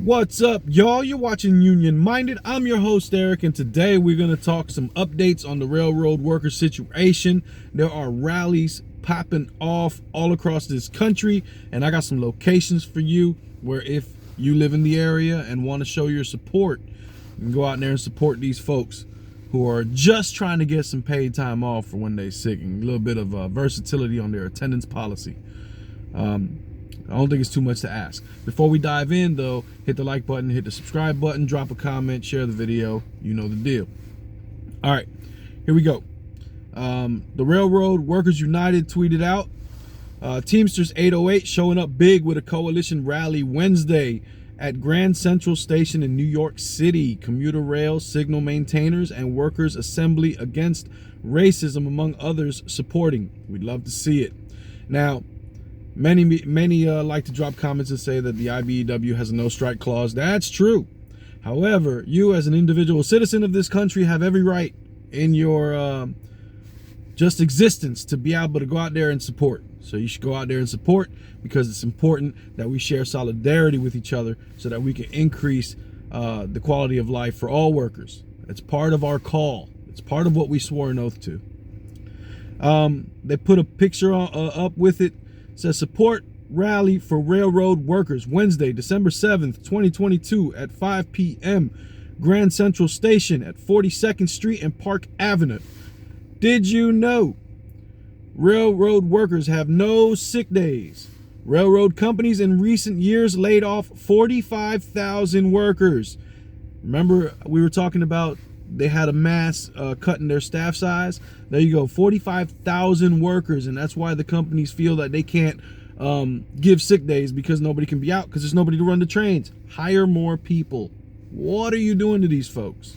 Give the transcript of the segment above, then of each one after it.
What's up, y'all? You're watching Union Minded. I'm your host, Eric, and today we're going to talk some updates on the railroad worker situation. There are rallies popping off all across this country, and I got some locations for you where if you live in the area and want to show your support, you can go out there and support these folks who are just trying to get some paid time off for when they're sick and a little bit of versatility on their attendance policy. I don't think it's too much to ask. Before we dive in, though, hit the like button, hit the subscribe button, drop a comment, share the video. You know the deal. All right, here we go. The Railroad Workers United tweeted out, Teamsters 808 showing up big with a coalition rally Wednesday at Grand Central Station in New York City. Commuter rail signal maintainers and workers assembly against racism, among others, supporting. We'd love to see it. Now, Many like to drop comments and say that the IBEW has a no strike clause. That's true. However, you as an individual citizen of this country have every right in your just existence to be able to go out there and support. So you should go out there and support, because it's important that we share solidarity with each other so that we can increase the quality of life for all workers. It's part of our call. It's part of what we swore an oath to. They put a picture up with it. Says support rally for railroad workers Wednesday, December 7th, 2022 at 5 p.m. Grand Central Station at 42nd Street and Park Avenue. Did you know railroad workers have no sick days? Railroad companies in recent years laid off 45,000 workers. Remember, we were talking about they had a mass cut in their staff size. There you go, 45,000 workers, and that's why the companies feel that they can't give sick days, because nobody can be out, because there's nobody to run the trains. Hire more people. What are you doing to these folks?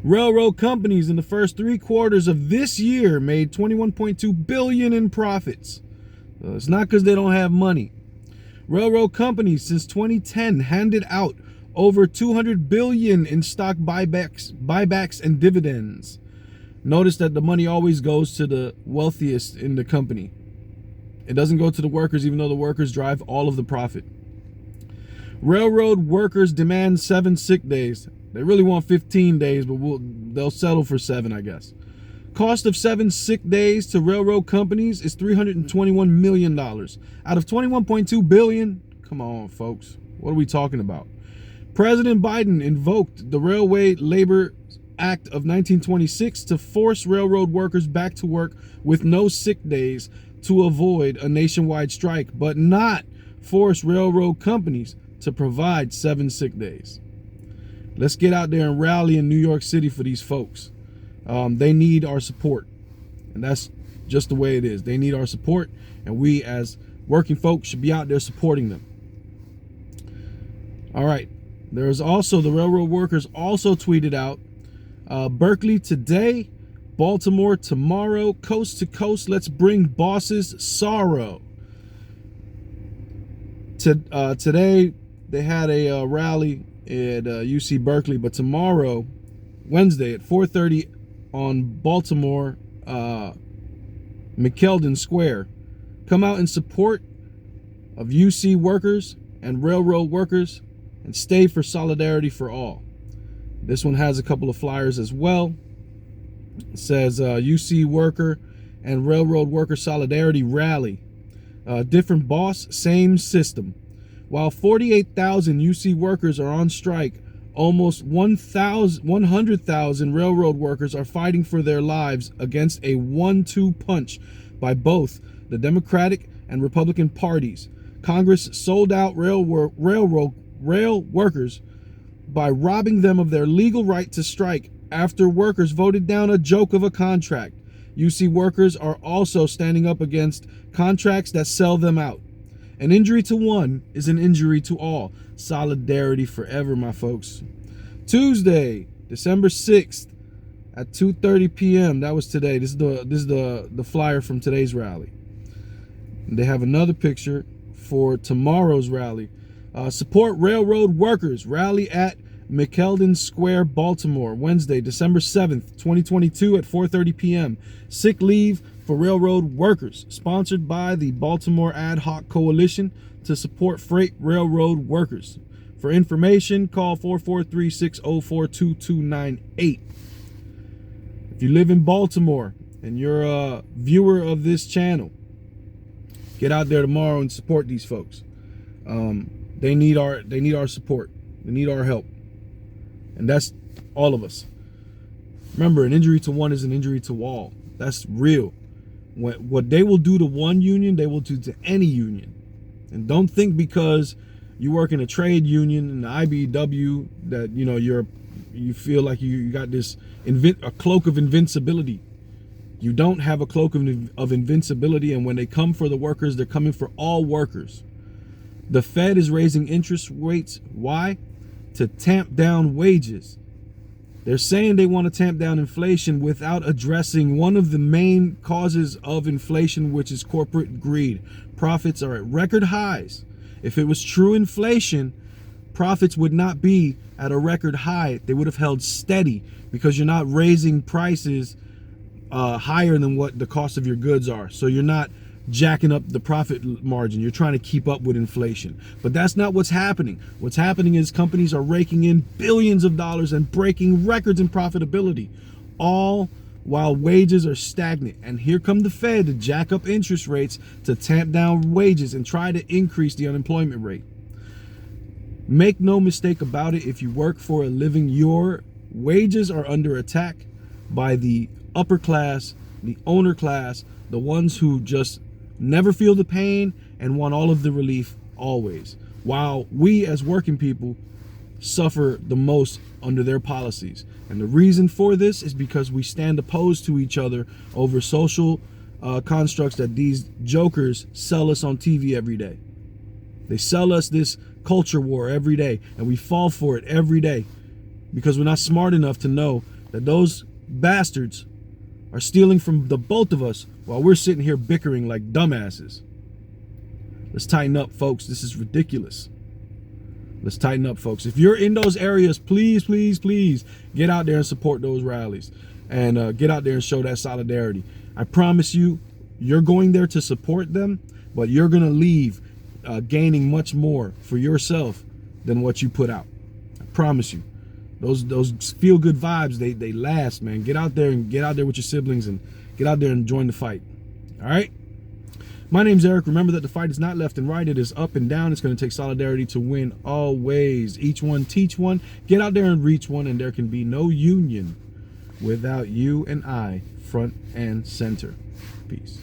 Railroad companies in the first 3 quarters of this year made $21.2 billion in profits. It's not because they don't have money. Railroad companies since 2010 handed out over $200 billion in stock buybacks and dividends. Notice that the money always goes to the wealthiest in the company. It doesn't go to the workers, even though the workers drive all of the profit. Railroad workers demand 7 sick days. They really want 15 days, but they'll settle for 7, I guess. Cost of 7 sick days to railroad companies is $321 million. Out of $21.2 billion, come on, folks. What are we talking about? President Biden invoked the Railway Labor Act of 1926 to force railroad workers back to work with no sick days to avoid a nationwide strike, but not force railroad companies to provide 7 sick days. Let's get out there and rally in New York City for these folks. They need our support, and that's just the way it is. They need our support, and we as working folks should be out there supporting them. All right. There's also, the railroad workers also tweeted out, Berkeley today, Baltimore tomorrow, coast to coast, let's bring bosses sorrow. Today, they had a rally at UC Berkeley, but tomorrow, Wednesday at 4:30 on Baltimore, McKeldin Square. Come out in support of UC workers and railroad workers, and stay for solidarity for all. This one has a couple of flyers as well. It says UC worker and railroad worker solidarity rally. Different boss, same system. While 48,000 UC workers are on strike, almost 100,000 railroad workers are fighting for their lives against a 1-2 punch by both the Democratic and Republican parties. Congress sold out rail workers by robbing them of their legal right to strike after workers voted down a joke of a contract. UC workers are also standing up against contracts that sell them out. An injury to one is an injury to all. Solidarity forever, my folks. Tuesday, December 6th at 2:30 p.m. That was today. This is the flyer from today's rally. And they have another picture for tomorrow's rally. Support railroad workers. Rally at McKeldin Square, Baltimore, Wednesday, December 7th, 2022 at 4:30 p.m. Sick leave for railroad workers. Sponsored by the Baltimore Ad Hoc Coalition to support freight railroad workers. For information, call 443-604-2298. If you live in Baltimore and you're a viewer of this channel, get out there tomorrow and support these folks. They need our support. They need our help. And that's all of us. Remember, an injury to one is an injury to all. That's real. What they will do to one union, they will do to any union. And don't think because you work in a trade union in the IBEW that you feel like you got this a cloak of invincibility. You don't have a cloak of invincibility, and when they come for the workers, they're coming for all workers. The Fed is raising interest rates. Why? To tamp down wages. They're saying they want to tamp down inflation without addressing one of the main causes of inflation, which is corporate greed. Profits are at record highs. If it was true inflation, profits would not be at a record high. They would have held steady because you're not raising prices higher than what the cost of your goods are. So you're not jacking up the profit margin. You're trying to keep up with inflation. But that's not what's happening. What's happening is companies are raking in billions of dollars and breaking records in profitability, all while wages are stagnant. And here come the Fed to jack up interest rates, to tamp down wages and try to increase the unemployment rate. Make no mistake about it, if you work for a living, your wages are under attack by the upper class, the owner class, the ones who just never feel the pain and want all of the relief always, while we as working people suffer the most under their policies. And the reason for this is because we stand opposed to each other over social constructs that these jokers sell us on TV every day. They sell us this culture war every day, and we fall for it every day because we're not smart enough to know that those bastards are stealing from the both of us while we're sitting here bickering like dumbasses. Let's tighten up, folks. This is ridiculous. Let's tighten up, folks. If you're in those areas, please, please, please get out there and support those rallies, and get out there and show that solidarity. I promise you, you're going there to support them, but you're going to leave gaining much more for yourself than what you put out. I promise you. Those feel good vibes, they last, man. Get out there with your siblings and get out there and join the fight. All right. My name's Eric. Remember that the fight is not left and right. It is up and down. It's going to take solidarity to win always. Each one teach one. Get out there and reach one, and there can be no union without you and I front and center. Peace.